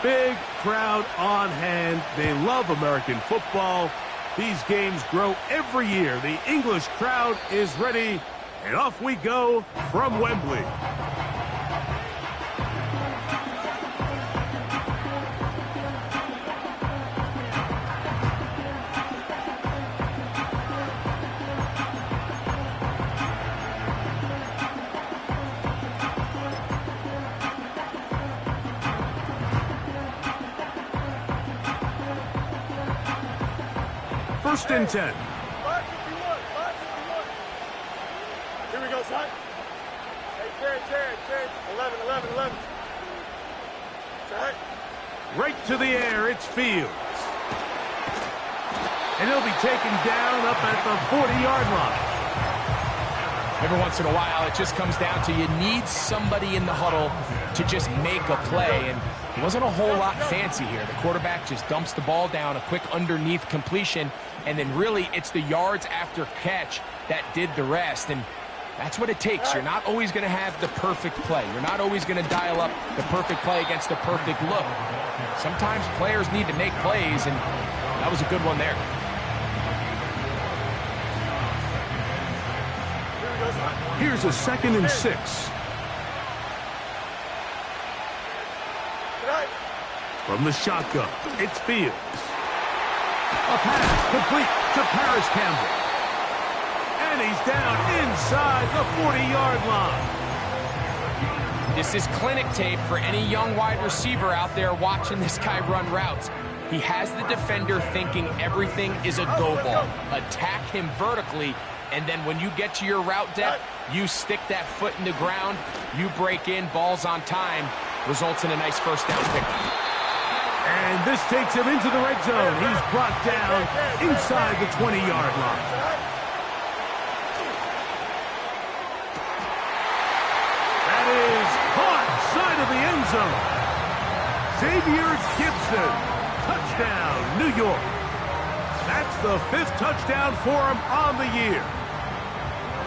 Big crowd on hand. They love American football. These games grow every year. The English crowd is ready, and off we go from Wembley. First and 10. 551. Here we go, son. Hey, Terry. 11. Right. Right to the air, it's Fields. And he'll be taken down up at the 40-yard line. Every once in a while, it just comes down to you need somebody in the huddle to just make a play. And it wasn't a whole lot fancy here. The quarterback just dumps the ball down, a quick underneath completion, and then really it's the yards after catch that did the rest. And that's what it takes. You're not always going to have the perfect play. You're not always going to dial up the perfect play against the perfect look. Sometimes players need to make plays, and that was a good one there. Here's a 2nd and 6. From the shotgun, it's Fields. A pass complete to Paris Campbell. And he's down inside the 40-yard line. This is clinic tape for any young wide receiver out there watching this guy run routes. He has the defender thinking everything is a go ball. Attack him vertically, and then when you get to your route depth, you stick that foot in the ground, you break in, balls on time, results in a nice first down pickup. And this takes him into the red zone. He's brought down inside the 20-yard line. That is caught side of the end zone. Xavier Gibson, touchdown, New York. That's the 5th touchdown for him on the year.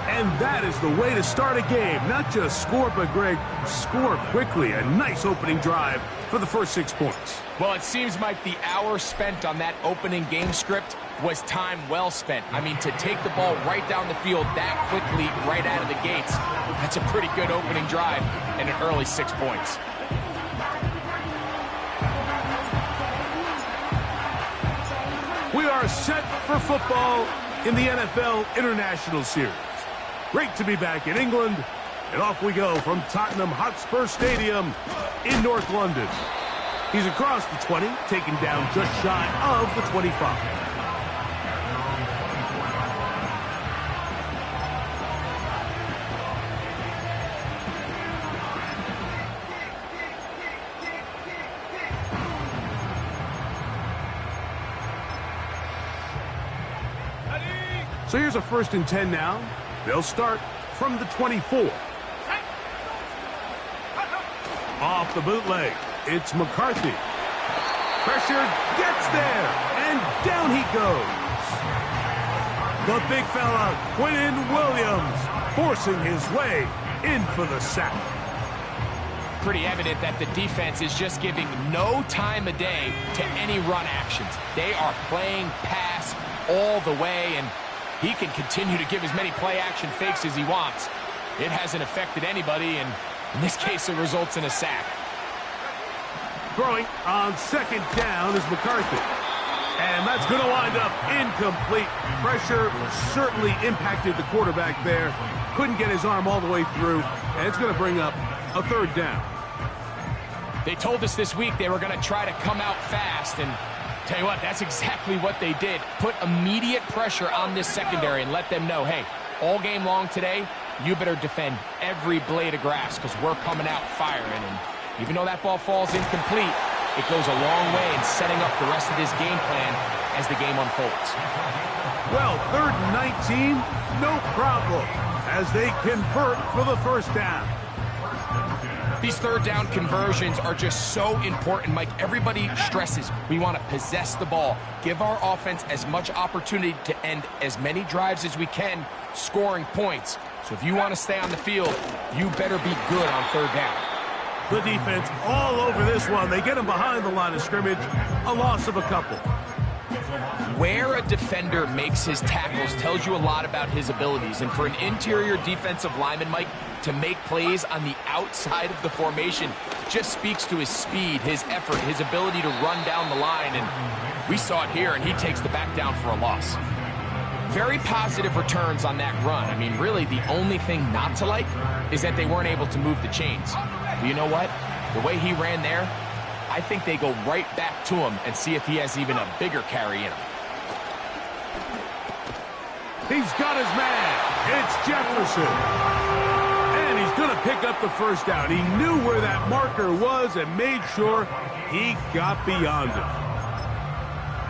And that is the way to start a game. Not just score, but, Greg, score quickly. A nice opening drive for the first 6 points. Well, it seems like the hour spent on that opening game script was time well spent. I mean, to take the ball right down the field that quickly right out of the gates, that's a pretty good opening drive and an early 6 points. We are set for football in the NFL International Series. Great to be back in England, and off we go from Tottenham Hotspur Stadium in North London. He's across the 20, taken down just shy of the 25. So here's a 1st and 10 now. They'll start from the 24. Off the bootleg, it's McCarthy. Pressure gets there, and down he goes. The big fella, Quinn Williams, forcing his way in for the sack. Pretty evident that the defense is just giving no time of day to any run actions. They are playing pass all the way, and he can continue to give as many play-action fakes as he wants. It hasn't affected anybody, and in this case, it results in a sack. Throwing on 2nd down is McCarthy. And that's going to wind up incomplete. Pressure certainly impacted the quarterback there. Couldn't get his arm all the way through, and it's going to bring up a 3rd down. They told us this week they were going to try to come out fast, and tell you what, that's exactly what they did. Put immediate pressure on this secondary and let them know, hey, all game long today, you better defend every blade of grass because we're coming out firing. And even though that ball falls incomplete, it goes a long way in setting up the rest of this game plan as the game unfolds. Well, 3rd and 19, no problem, as they convert for the 1st down. These 3rd down conversions are just so important, Mike. Everybody stresses we want to possess the ball, give our offense as much opportunity to end as many drives as we can, scoring points. So if you want to stay on the field, you better be good on third down. The defense all over this one. They get him behind the line of scrimmage. A loss of a couple. Where a defender makes his tackles tells you a lot about his abilities. And for an interior defensive lineman, Mike, to make plays on the outside of the formation just speaks to his speed, his effort, his ability to run down the line. And we saw it here, and he takes the back down for a loss. Very positive returns on that run. I mean, really, the only thing not to like is that they weren't able to move the chains. But you know what? The way he ran there, I think they go right back to him and see if he has even a bigger carry in him. He's got his man. It's Jefferson. And he's going to pick up the first down. He knew where that marker was and made sure he got beyond it.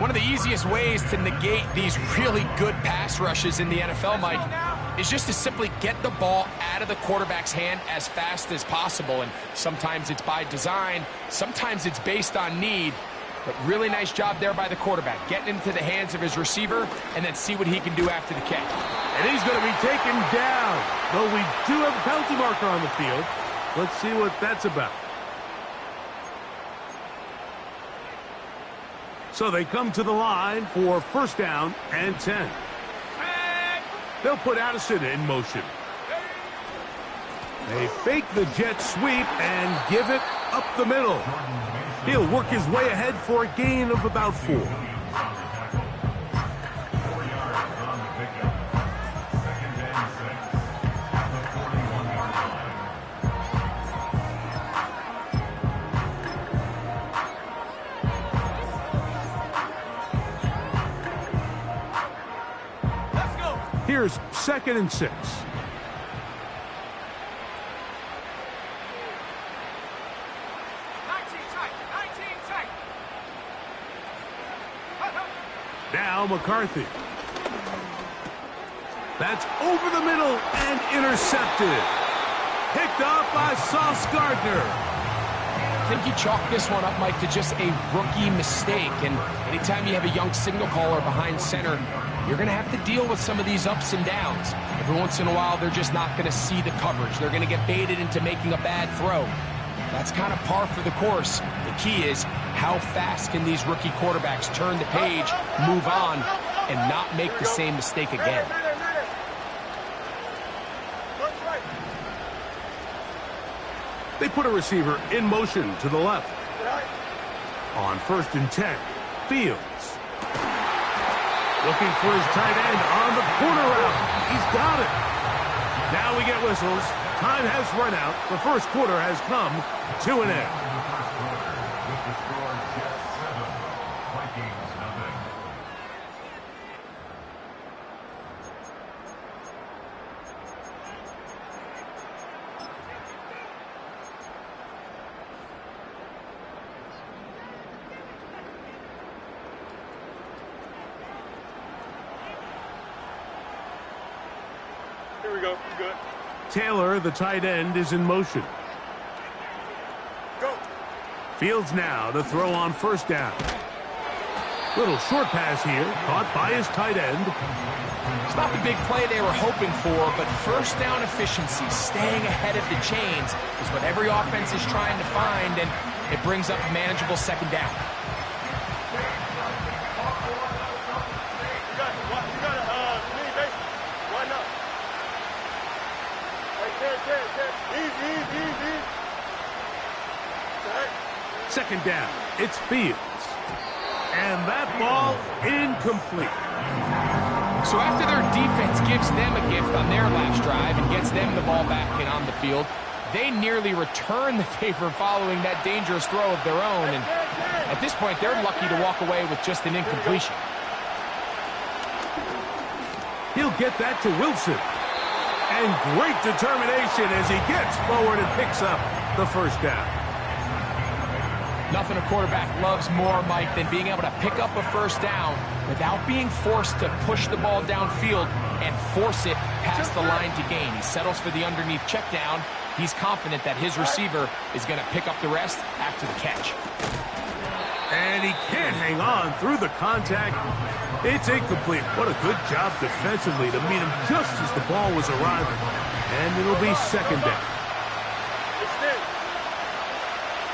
One of the easiest ways to negate these really good pass rushes in the NFL, Mike, is just to simply get the ball out of the quarterback's hand as fast as possible. And sometimes it's by design, sometimes it's based on need. But really nice job there by the quarterback, getting into the hands of his receiver and then see what he can do after the catch. And he's going to be taken down. Though we do have a penalty marker on the field. Let's see what that's about. So they come to the line for first down and 10. They'll put Addison in motion. They fake the jet sweep and give it up the middle. He'll work his way ahead for a gain of about 4. Here's 2nd and 6. Now McCarthy. That's over the middle and intercepted. Picked up by Sauce Gardner. I think you chalk this one up, Mike, to just a rookie mistake. And anytime you have a young signal caller behind center, you're going to have to deal with some of these ups and downs. Every once in a while, they're just not going to see the coverage. They're going to get baited into making a bad throw. That's kind of par for the course. The key is how fast can these rookie quarterbacks turn the page, move on, and not make the same mistake again. They put a receiver in motion to the left. On 1st and 10, Fields. Looking for his tight end on the corner route. He's got it. Now we get whistles. Time has run out. The first quarter has come to an end. Here we go. Good. Taylor, the tight end, is in motion. Go. Fields now to throw on 1st down. Little short pass here, caught by his tight end. It's not the big play they were hoping for, but first down efficiency, staying ahead of the chains, is what every offense is trying to find, and it brings up a manageable 2nd down. Second down, it's Fields. And that ball incomplete. So after their defense gives them a gift on their last drive and gets them the ball back and on the field, they nearly return the favor following that dangerous throw of their own. And at this point, they're lucky to walk away with just an incompletion. He'll get that to Wilson. And great determination as he gets forward and picks up the first down. Nothing a quarterback loves more, Mike, than being able to pick up a first down without being forced to push the ball downfield and force it past the line to gain. He settles for the underneath check down. He's confident that his receiver is going to pick up the rest after the catch. And he can't hang on through the contact. It's incomplete. What a good job defensively to meet him just as the ball was arriving. And it'll be second down. Extend.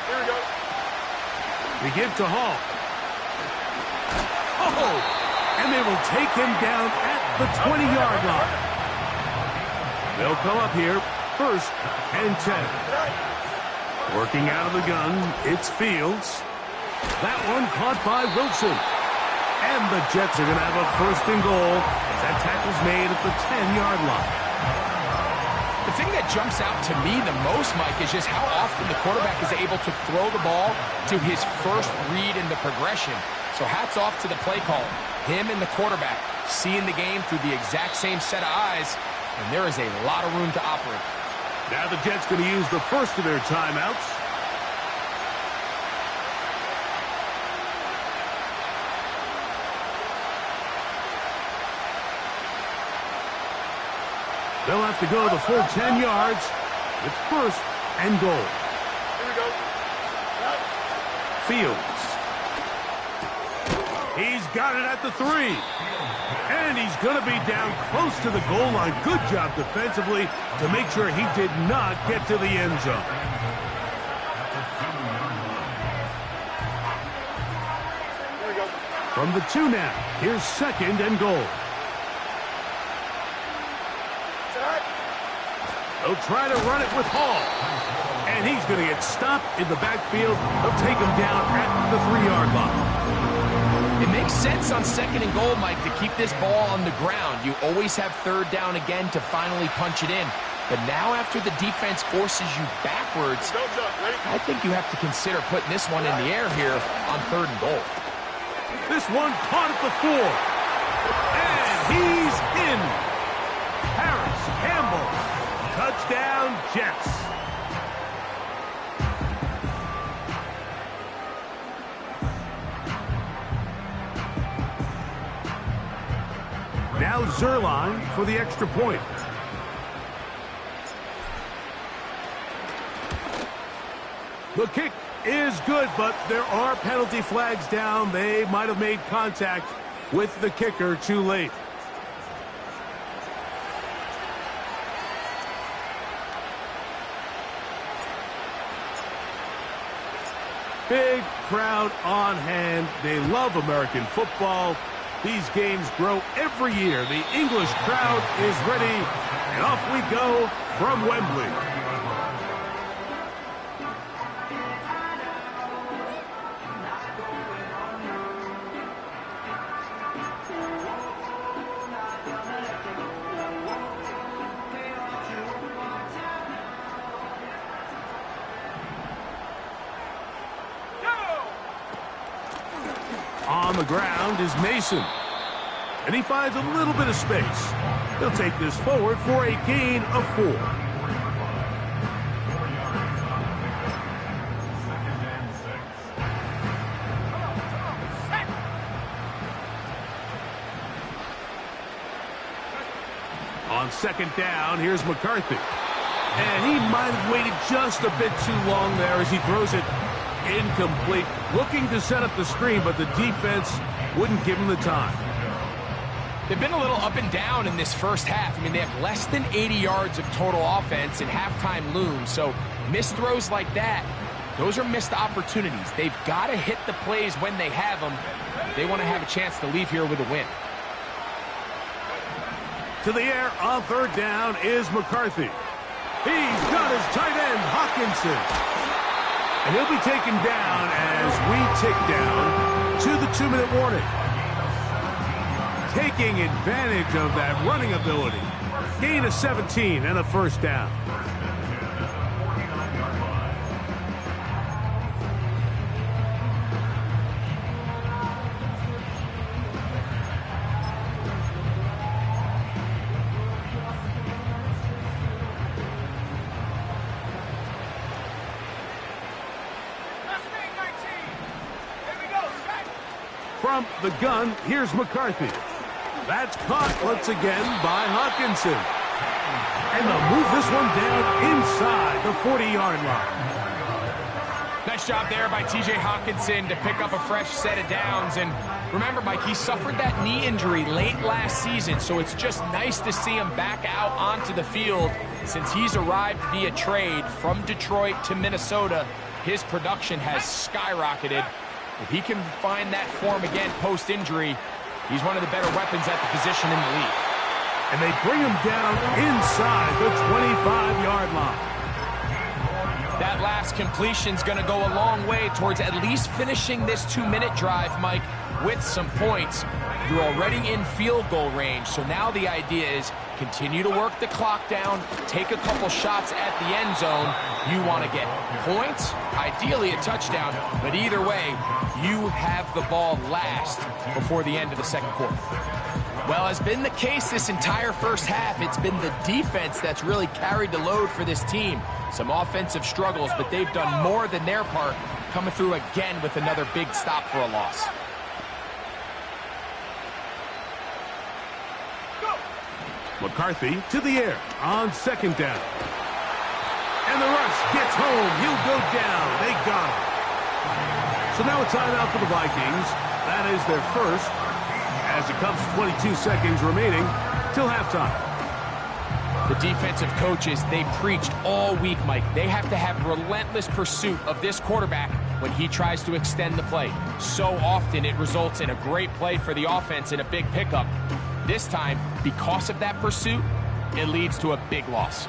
Here we go. They give to Hall. Oh! And they will take him down at the 20-yard line. They'll come up here, 1st and 10. Working out of the gun, it's Fields. That one caught by Wilson. And the Jets are going to have a 1st and goal as that tackle's made at the 10-yard line. The thing that jumps out to me the most, Mike, is just how often the quarterback is able to throw the ball to his first read in the progression. So hats off to the play caller. Him and the quarterback seeing the game through the exact same set of eyes, and there is a lot of room to operate. Now the Jets going to use the first of their timeouts. They'll have to go the full 10 yards. It's 1st and goal. Here we go. Fields. He's got it at the 3. And he's going to be down close to the goal line. Good job defensively to make sure he did not get to the end zone. Here we go. From the 2 now, here's 2nd and goal. They'll try to run it with Hall. And he's going to get stopped in the backfield. They'll take him down at the 3-yard line. It makes sense on 2nd and goal, Mike, to keep this ball on the ground. You always have 3rd down again to finally punch it in. But now after the defense forces you backwards, I think you have to consider putting this one in the air here on 3rd and goal. This one caught at the 4. And he's in. Harris Campbell. Touchdown, Jets. Now Zerline for the extra point. The kick is good, but there are penalty flags down. They might have made contact with the kicker too late. Big crowd on hand. They love American football. These games grow every year. The English crowd is ready, and off we go from Wembley. On the ground is Mason. And he finds a little bit of space. He'll take this forward for a gain of 4. On 2nd down, here's McCarthy. And he might have waited just a bit too long there as he throws it incomplete. Looking to set up the screen, but the defense wouldn't give him the time. They've been a little up and down in this first half. I mean, they have less than 80 yards of total offense and halftime looms. So missed throws like that, those are missed opportunities. They've got to hit the plays when they have them if they want to have a chance to leave here with a win. To the air on 3rd down is McCarthy. He's got his tight end, Hawkinson. And he'll be taken down as we tick down to the 2-minute warning. Taking advantage of that running ability. Gain of 17 and a 1st down. From the gun, here's McCarthy. That's caught once again by Hawkinson. And they'll move this one down inside the 40-yard line. Nice job there by T.J. Hawkinson to pick up a fresh set of downs. And Remember, Mike, he suffered that knee injury late last season, so it's just nice to see him back out onto the field since he's arrived via trade from Detroit to Minnesota. His production has skyrocketed. If he can find that form again post-injury, he's one of the better weapons at the position in the league. And they bring him down inside the 25-yard line. That last completion's going to go a long way towards at least finishing this 2-minute drive, Mike, with some points. You're already in field goal range, so now the idea is continue to work the clock down, take a couple shots at the end zone. You want to get points, ideally a touchdown, but either way, you have the ball last before the end of the second quarter. Well, as been the case this entire first half, it's been the defense that's really carried the load for this team. Some offensive struggles, but they've done more than their part, coming through again with another big stop for a loss. McCarthy to the air on second down. And the rush gets home. He'll go down. They got him. So now a timeout for the Vikings. That is their first, as it comes to 22 seconds remaining till halftime. The defensive coaches, they preached all week, Mike. They have to have relentless pursuit of this quarterback when he tries to extend the play. So often it results in a great play for the offense and a big pickup. This time, because of that pursuit, it leads to a big loss.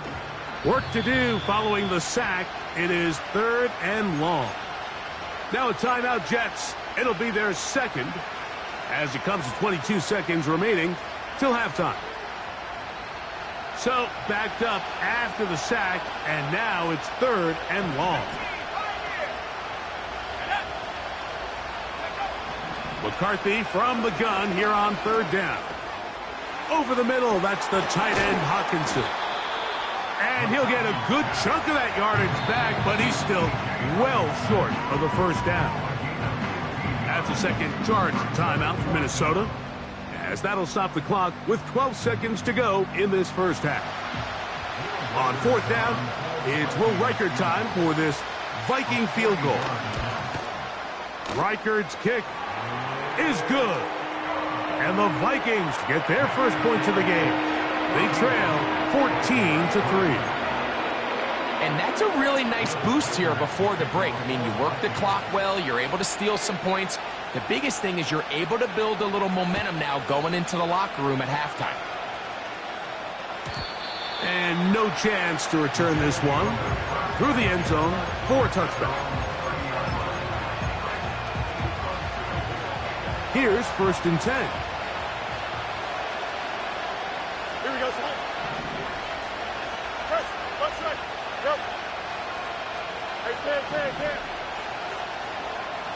Work to do following the sack. It is 3rd and long. Now a timeout, Jets. It'll be their second as it comes to 22 seconds remaining till halftime. So backed up after the sack, and now it's 3rd and long. McCarthy from the gun here on 3rd down. Over the middle, that's the tight end Hawkinson. And he'll get a good chunk of that yardage back, but he's still well short of the first down. That's a second charge timeout for Minnesota, as that'll stop the clock with 12 seconds to go in this first half. On 4th down, it's Will Reichard time for this Viking field goal. Reichard's kick is good. And the Vikings get their first points of the game. They trail 14-3. And that's a really nice boost here before the break. I mean, you work the clock well, you're able to steal some points. The biggest thing is you're able to build a little momentum now going into the locker room at halftime. And no chance to return this one through the end zone for a touchback. Here's 1st and 10. Here we go, son. Press, left side. Go. Hey, 10.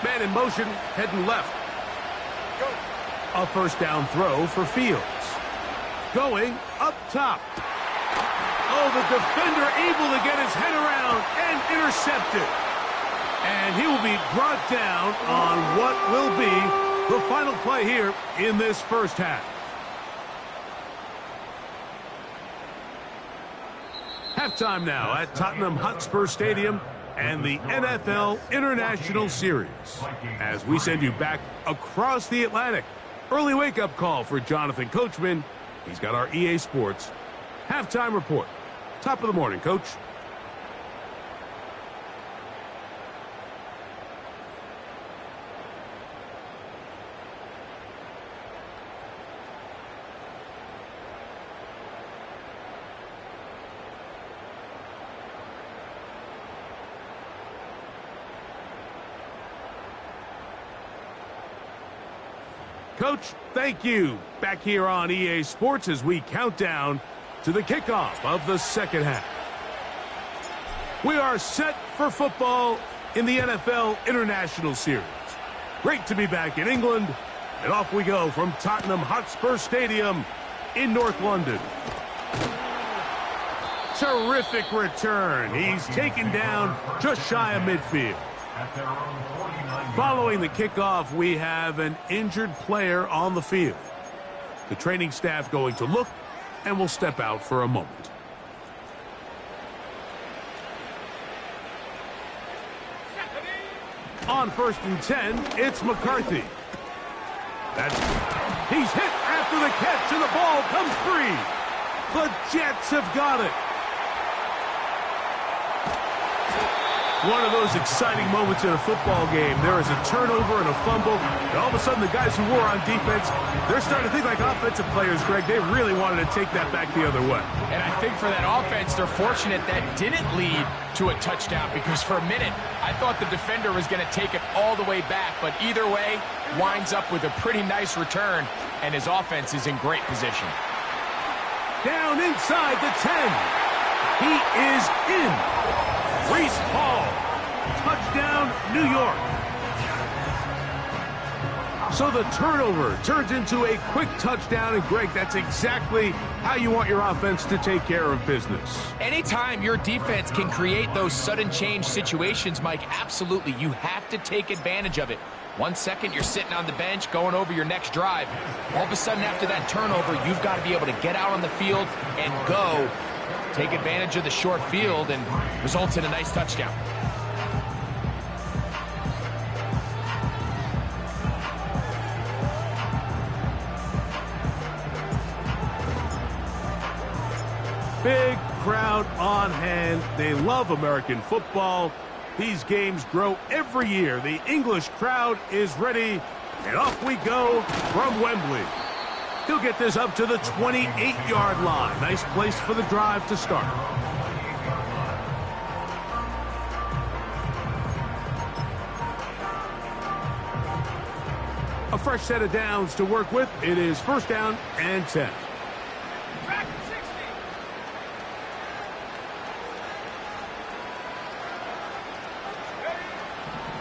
Man in motion, heading left. Go. A 1st down throw for Fields. Going up top. Oh, the defender able to get his head around and intercept it. And he will be brought down on what will be the final play here in this first half. Halftime now at Tottenham Hotspur Stadium and the NFL International Series. As we send you back across the Atlantic, early wake-up call for Jonathan Coachman. He's got our EA Sports halftime report. Top of the morning, Coach. Coach, thank you. Back here on EA Sports as we count down to the kickoff of the second half. We are set for football in the NFL International Series. Great to be back in England, and off we go from Tottenham Hotspur Stadium in North London. Terrific return. He's taken down just shy of midfield. Following the kickoff, we have an injured player on the field. The training staff going to look and will step out for a moment. On 1st and 10, it's McCarthy. He's hit after the catch, and the ball comes free. The Jets have got it. One of those exciting moments in a football game. There is a turnover and a fumble, and all of a sudden the guys who were on defense, they're starting to think like offensive players, Greg. They really wanted to take that back the other way. And I think for that offense, they're fortunate that didn't lead to a touchdown, because for a minute, I thought the defender was going to take it all the way back, but either way, winds up with a pretty nice return, and his offense is in great position. Down inside the 10. He is in. Reese Hall. Touchdown, New York. So the turnover turns into a quick touchdown, and Greg, that's exactly how you want your offense to take care of business. Anytime your defense can create those sudden change situations, Mike, absolutely, you have to take advantage of it. 1 second, you're sitting on the bench going over your next drive. All of a sudden, after that turnover, you've got to be able to get out on the field and go. Take advantage of the short field and results in a nice touchdown. Big crowd on hand. They love American football. These games grow every year. The English crowd is ready, and off we go from Wembley. He'll get this up to the 28-yard line. Nice place for the drive to start. A fresh set of downs to work with. It is first down and 10.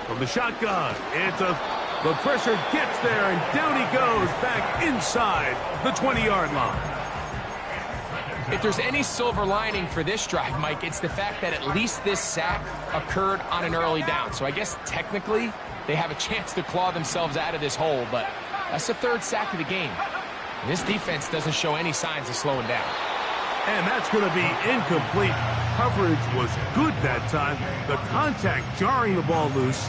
From the shotgun, the pressure gets there, and down he goes back inside the 20-yard line. If there's any silver lining for this drive, Mike, it's the fact that at least this sack occurred on an early down. So I guess technically they have a chance to claw themselves out of this hole, but that's the third sack of the game. This defense doesn't show any signs of slowing down. And that's going to be incomplete. Coverage was good that time. The contact jarring the ball loose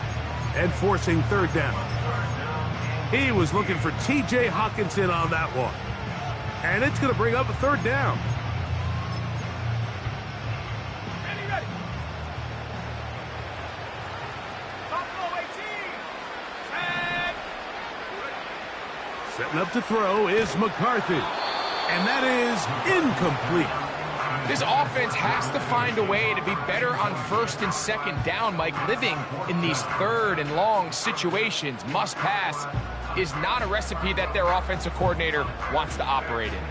and forcing third down. He was looking for T.J. Hawkinson on that one. And it's going to bring up a third down. Ready. Setting up to throw is McCarthy. And that is incomplete. This offense has to find a way to be better on first and second down, Mike. Living in these third and long situations, must pass, is not a recipe that their offensive coordinator wants to operate in.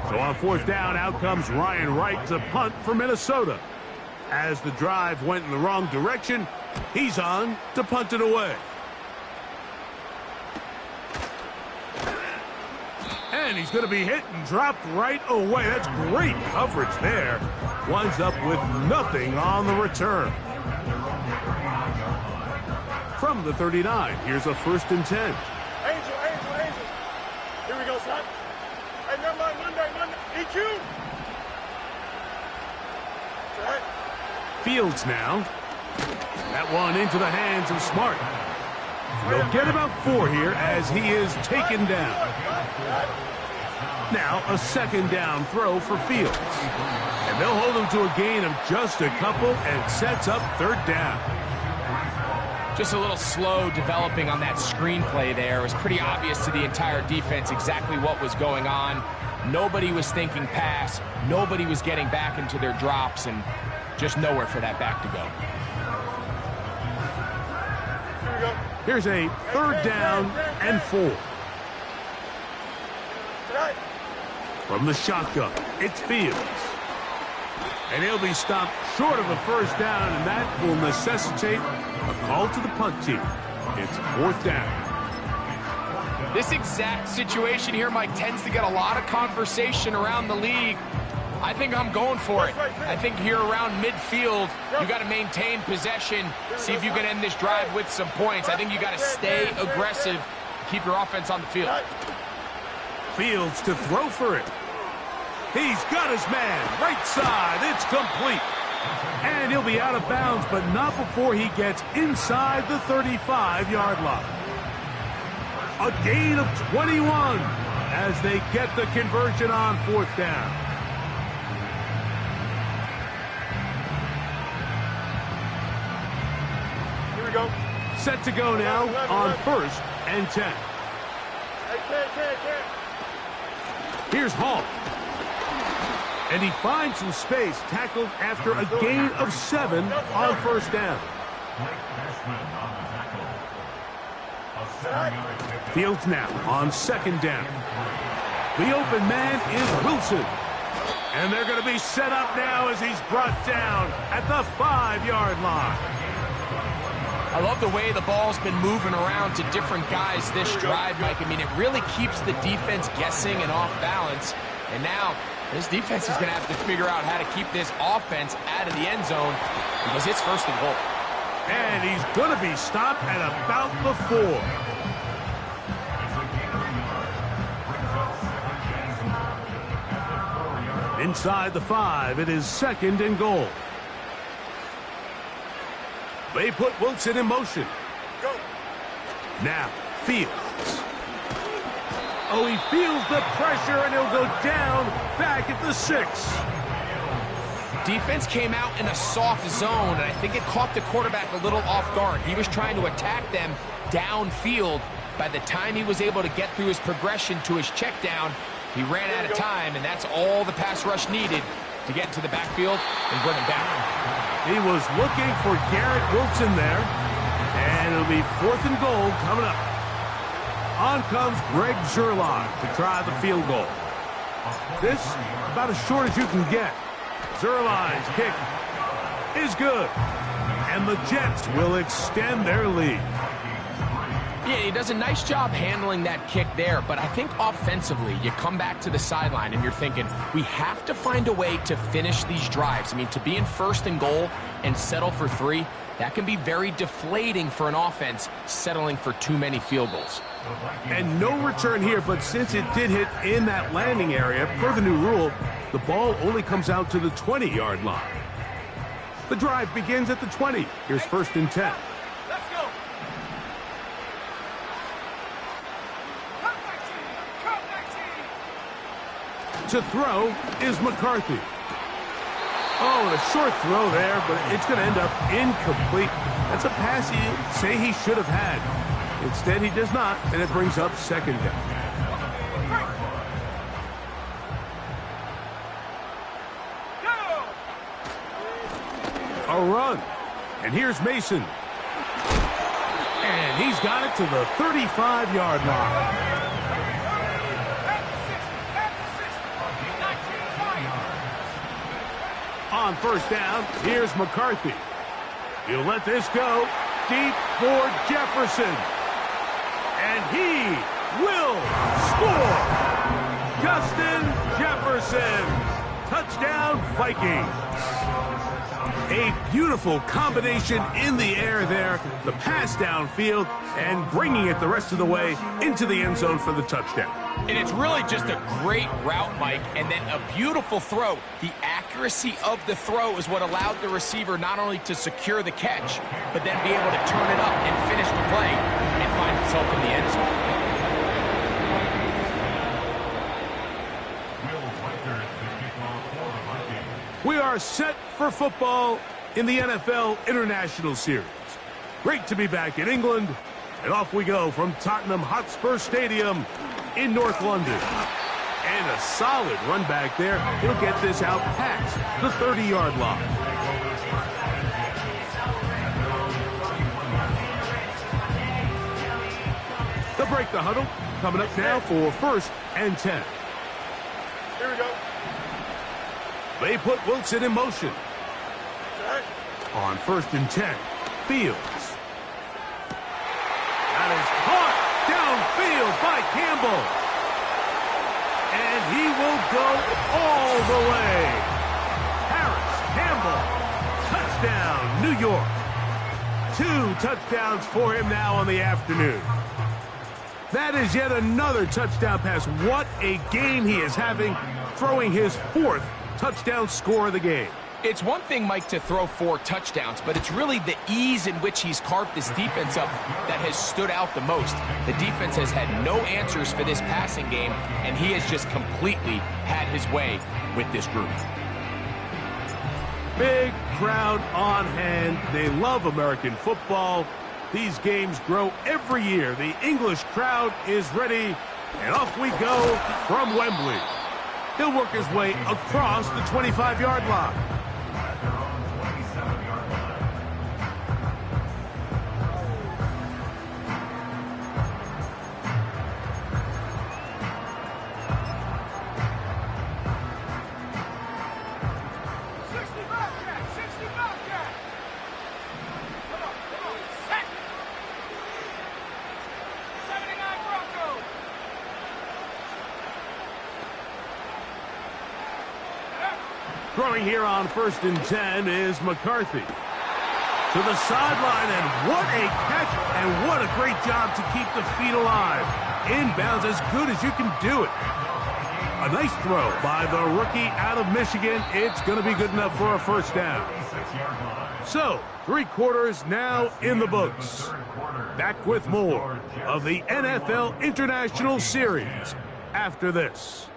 So on fourth down, out comes Ryan Wright to punt for Minnesota. As the drive went in the wrong direction, he's on to punt it away. And he's going to be hit and dropped right away. That's great coverage there. Winds up with nothing on the return. From the 39, here's a first and 10. Angel. Here we go, son. Hey, never mind, Monday. EQ. Right. Fields now. That one into the hands of Smart. They'll get about 4 here as he is taken down. Now a second down throw for Fields. And they'll hold him to a gain of just a couple and sets up third down. Just a little slow developing on that screenplay there. It was pretty obvious to the entire defense exactly what was going on. Nobody was thinking pass. Nobody was getting back into their drops, and just nowhere for that back to go. Here we go. Here's a third down and 4. Right. From the shotgun, it's Fields. And he'll be stopped short of a first down, and that will necessitate a call to the punt team. It's fourth down. This exact situation here, Mike, tends to get a lot of conversation around the league. I think I'm going for it. I think here around midfield, you got to maintain possession, see if you can end this drive with some points. I think you got to stay aggressive, keep your offense on the field. Fields to throw for it. He's got his man. Right side. It's complete. And he'll be out of bounds, but not before he gets inside the 35-yard line. A gain of 21 as they get the conversion on 4th down. Here we go. Set to go now on 1st and 10. Here's Hall. And he finds some space, tackled after a gain of 7 on 1st down. Fields now on 2nd down. The open man is Wilson. And they're going to be set up now as he's brought down at the 5-yard line. I love the way the ball's been moving around to different guys this drive, Mike. I mean, it really keeps the defense guessing and off balance. And now this defense is going to have to figure out how to keep this offense out of the end zone because it's 1st and goal. And he's going to be stopped at about the 4. Inside the 5, it is 2nd and goal. They put Wilson in motion. Go. Now, Fields. Oh, he feels the pressure, and he'll go down back at the 6. Defense came out in a soft zone, and I think it caught the quarterback a little off guard. He was trying to attack them downfield. By the time he was able to get through his progression to his check down, he ran out of time, and that's all the pass rush needed to get into the backfield and bring him down. He was looking for Garrett Wilson there, and it'll be 4th and goal coming up. On comes Greg Zerline to try the field goal. This about as short as you can get. Zerline's kick is good, and the Jets will extend their lead. Yeah, he does a nice job handling that kick there, but I think offensively, you come back to the sideline and you're thinking, we have to find a way to finish these drives. I mean, to be in 1st and goal and settle for 3, that can be very deflating for an offense settling for too many field goals. And no return here, but since it did hit in that landing area, per the new rule, the ball only comes out to the 20-yard line. The drive begins at the 20. Here's 1st and 10. To throw is McCarthy. Oh, and a short throw there, but it's going to end up incomplete. That's a pass he'd say he should have had. Instead, he does not, and it brings up 2nd down. A run. And here's Mason. And he's got it to the 35-yard line. On 1st down, here's McCarthy. He'll let this go deep for Jefferson. And he will score. Justin Jefferson. Touchdown, Vikings. A beautiful combination in the air there. The pass downfield and bringing it the rest of the way into the end zone for the touchdown. And it's really just a great route, Mike, and then a beautiful throw. The accuracy of the throw is what allowed the receiver not only to secure the catch, but then be able to turn it up and finish the play and find himself in the end zone. We are set for football in the NFL International Series. Great to be back in England, and off we go from Tottenham Hotspur Stadium in North London. And a solid run back there. He'll get this out past the 30-yard line. They'll break the huddle. Coming up now for 1st and 10. Here we go. They put Wilson in motion. On 1st and 10, Fields. That is caught downfield by Campbell. And he will go all the way. Harris, Campbell, touchdown, New York. 2 touchdowns for him now on the afternoon. That is yet another touchdown pass. What a game he is having, throwing his 4th touchdown score of the game. It's one thing, Mike, to throw 4 touchdowns, but it's really the ease in which he's carved this defense up that has stood out the most. The defense has had no answers for this passing game, and he has just completely had his way with this group. Big crowd on hand. They love American football. These games grow every year. The English crowd is ready, and off we go from Wembley. He'll work his way across the 25-yard line. Throwing here on 1st and 10 is McCarthy. To the sideline, and what a catch, and what a great job to keep the feet alive. Inbounds as good as you can do it. A nice throw by the rookie out of Michigan. It's going to be good enough for a first down. So, 3 quarters now in the books. Back with more of the NFL International Series after this.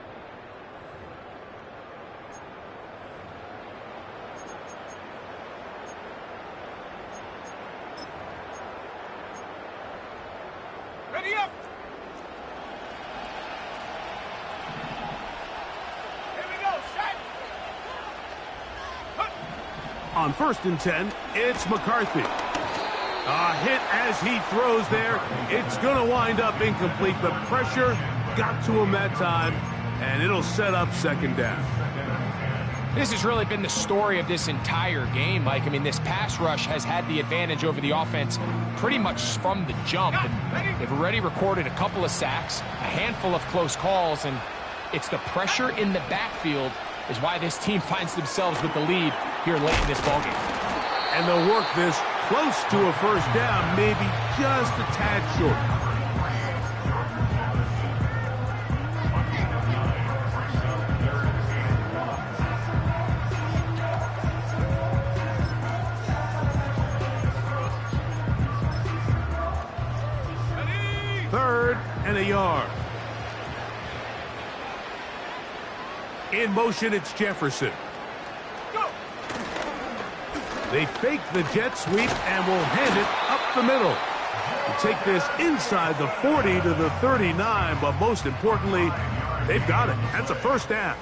Ready up! Here we go, set! On 1st and 10, it's McCarthy. A hit as he throws there. It's going to wind up incomplete. The pressure got to him that time, and it'll set up 2nd down. This has really been the story of this entire game, Mike. I mean, this pass rush has had the advantage over the offense pretty much from the jump. And they've already recorded a couple of sacks, a handful of close calls, and it's the pressure in the backfield is why this team finds themselves with the lead here late in this ballgame. And they'll work this close to a first down, maybe just a tad short. And a yard. In motion, it's Jefferson. Go. They fake the jet sweep and will hand it up the middle. They take this inside the 40 to the 39, but most importantly, they've got it. That's a first down.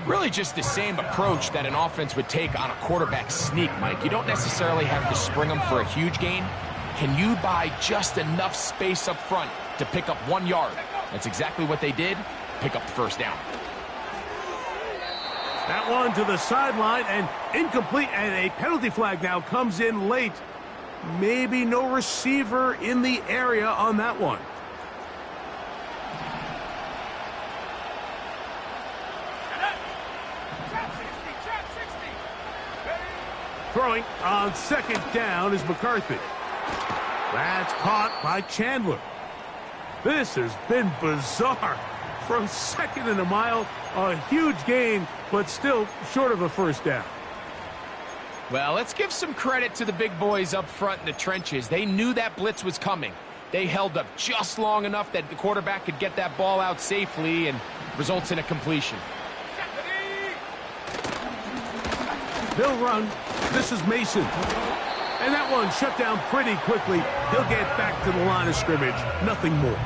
Really just the same approach that an offense would take on a quarterback sneak, Mike. You don't necessarily have to spring them for a huge gain. Can you buy just enough space up front to pick up 1 yard? That's exactly what they did. Pick up the first down. That one to the sideline and incomplete, and a penalty flag now comes in late. Maybe no receiver in the area on that one. Throwing on 2nd down is McCarthy. That's caught by Chandler. This has been bizarre. From 2nd and a mile, a huge gain, but still short of a first down. Well, let's give some credit to the big boys up front in the trenches. They knew that blitz was coming. They held up just long enough that the quarterback could get that ball out safely and results in a completion. They'll run. This is Mason. And that one shut down pretty quickly. He'll get back to the line of scrimmage. Nothing more.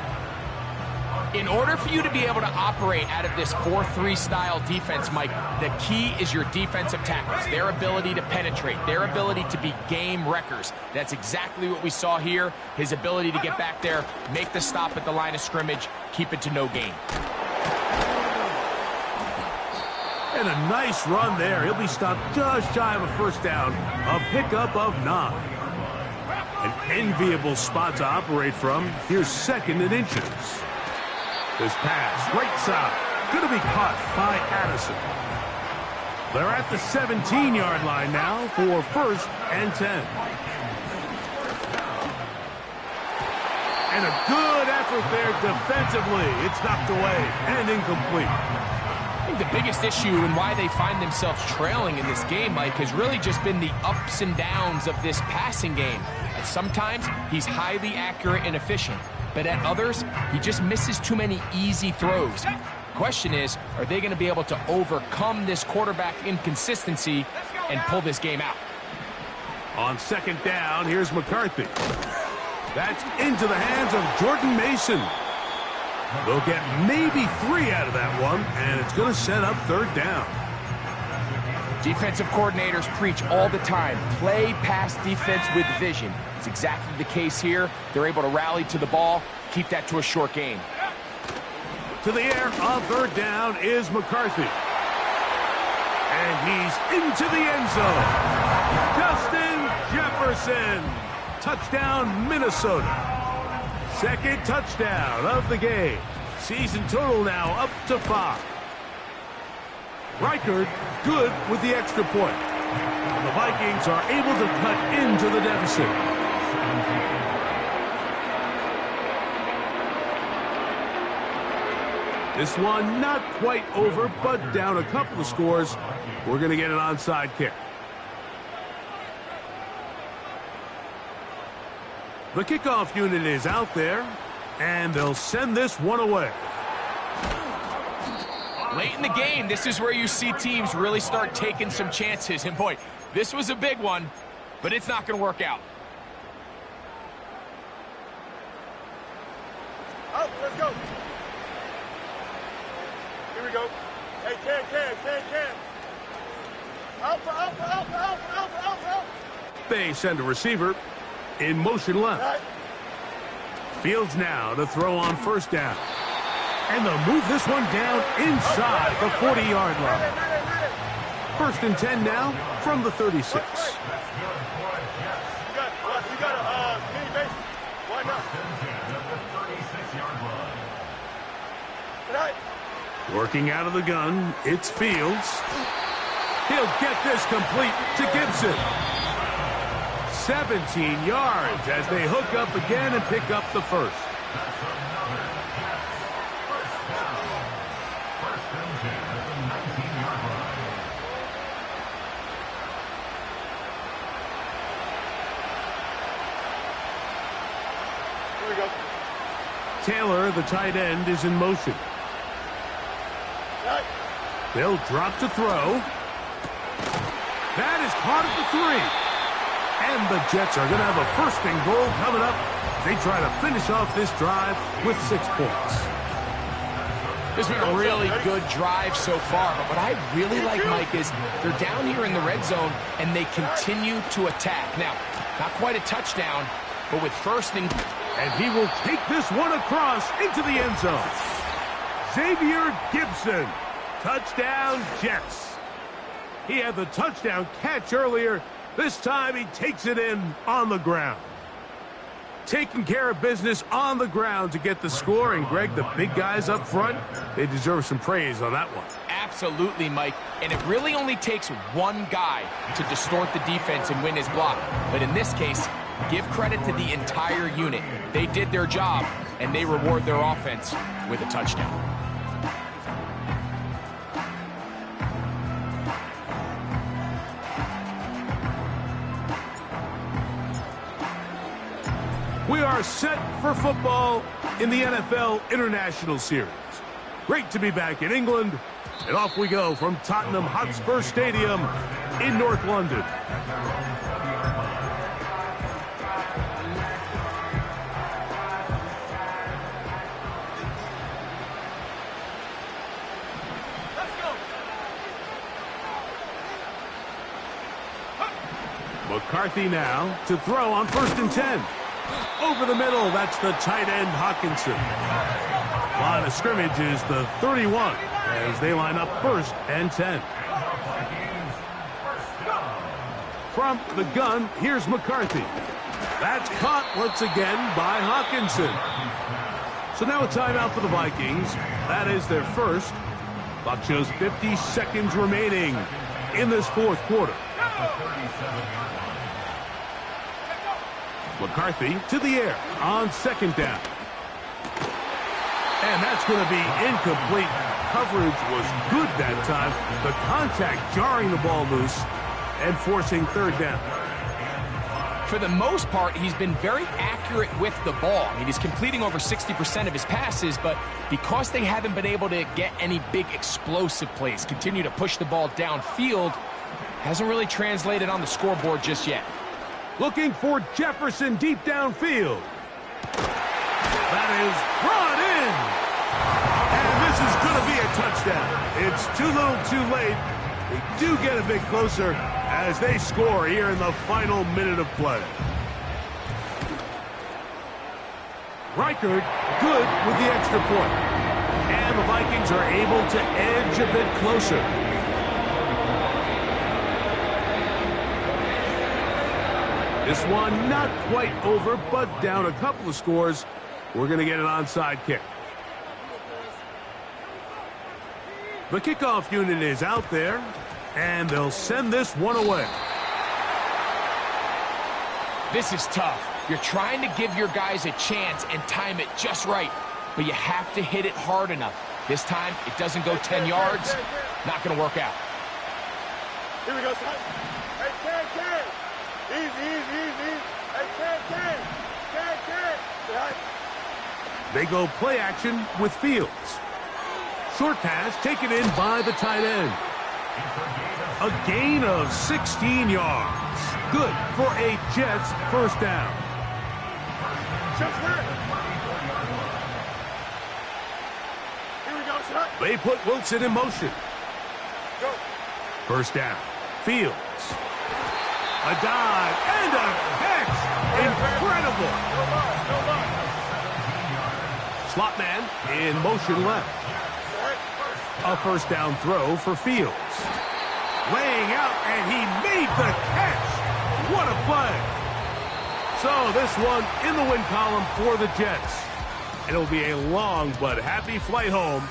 In order for you to be able to operate out of this 4-3 style defense, Mike, the key is your defensive tackles, their ability to penetrate, their ability to be game wreckers. That's exactly what we saw here. His ability to get back there, make the stop at the line of scrimmage, keep it to no gain. And a nice run there. He'll be stopped just shy of a first down. A pickup of 9. An enviable spot to operate from. Here's 2nd and inches. This pass, right side, going to be caught by Addison. They're at the 17-yard line now for 1st and 10. And a good effort there defensively. It's knocked away and incomplete. I think the biggest issue and why they find themselves trailing in this game, Mike, has really just been the ups and downs of this passing game. And sometimes he's highly accurate and efficient, but at others, he just misses too many easy throws. Question is, are they going to be able to overcome this quarterback inconsistency and pull this game out? On second down, here's McCarthy. That's into the hands of Jordan Mason. They'll get maybe 3 out of that one, and it's going to set up third down. Defensive coordinators preach all the time, play pass defense with vision. It's exactly the case here. They're able to rally to the ball, keep that to a short gain. To the air on third down is McCarthy. And he's into the end zone. Justin Jefferson. Touchdown, Minnesota. Second touchdown of the game. Season total now up to 5. Reichard good with the extra point. And the Vikings are able to cut into the deficit. This one not quite over, but down a couple of scores. We're going to get an onside kick. The kickoff unit is out there, and they'll send this one away. Late in the game, this is where you see teams really start taking some chances. And boy, this was a big one, but it's not going to work out. Up, let's go. Here we go. Hey, can. Up. They send a receiver in motion left. Fields now to throw on first down. And they'll move this one down inside the 40-yard line. First and 10 now from the 36. You got a mini base. Why not? Working out of the gun, it's Fields. He'll get this complete to Gibson. 17 yards as they hook up again and pick up the first. Here we go. Taylor, the tight end, is in motion. They'll drop to throw. That is caught at the 3. And the Jets are going to have a first and goal coming up. They try to finish off this drive with 6 points. This has been a really good drive so far, but what I really like, Mike, is they're down here in the red zone, and they continue to attack. Now, not quite a touchdown, but with first and... And he will take this one across into the end zone. Xavier Gibson. Touchdown, Jets. He had the touchdown catch earlier. This time he takes it in on the ground. Taking care of business on the ground to get the score. And, Greg, the big guys up front, they deserve some praise on that one. Absolutely, Mike. And it really only takes one guy to distort the defense and win his block. But in this case, give credit to the entire unit. They did their job, and they reward their offense with a touchdown. We are set for football in the NFL International Series. Great to be back in England, and off we go from Tottenham Hotspur Stadium in North London. McCarthy now to throw on first and 10. Over the middle, that's the tight end Hawkinson. Line of scrimmage is the 31 as they line up first and 10. From the gun, here's McCarthy. That's caught once again by Hawkinson. So now a timeout for the Vikings. That is their first. Clock shows 50 seconds remaining in this fourth quarter. McCarthy to the air on second down. And that's going to be incomplete. coverage was good that time. The contact jarring the ball loose and forcing third down. For the most part, he's been very accurate with the ball. I mean, he's completing over 60% of his passes, but because they haven't been able to get any big explosive plays, continue to push the ball downfield, hasn't really translated on the scoreboard just yet. Looking for Jefferson deep downfield. That is brought in. And this is going to be a touchdown. It's too little too late. They do get a bit closer as they score here in the final minute of play. Reichert good with the extra point. And the Vikings are able to edge a bit closer. This one not quite over, but down a couple of scores. We're going to get an onside kick. The kickoff unit is out there, and they'll send this one away. This is tough. You're trying to give your guys a chance and time it just right, but you have to hit it hard enough. This time, it doesn't go 10 yards. Not going to work out. Here we go, son. Hey, Ken. Easy. Hey, Ken. They go play action with Fields. Short pass taken in by the tight end. A gain of 16 yards. Good for a Jets first down. Here we go, son. They put Wilson in motion. Go. First down. Fields. A dive and a catch. Incredible. No line. Slot man in motion left. A first down throw for Fields. Laying out, and he made the catch. What a play. So this one in the win column for the Jets. And it'll be a long but happy flight home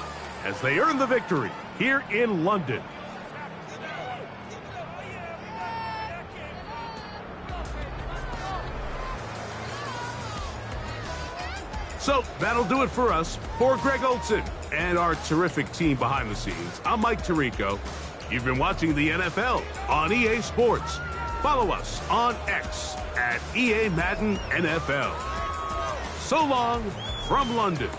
as they earn the victory here in London. So that'll do it for us. For Greg Olson and our terrific team behind the scenes, I'm Mike Tirico. You've been watching the NFL on EA Sports. Follow us on X at EA Madden NFL. So long from London.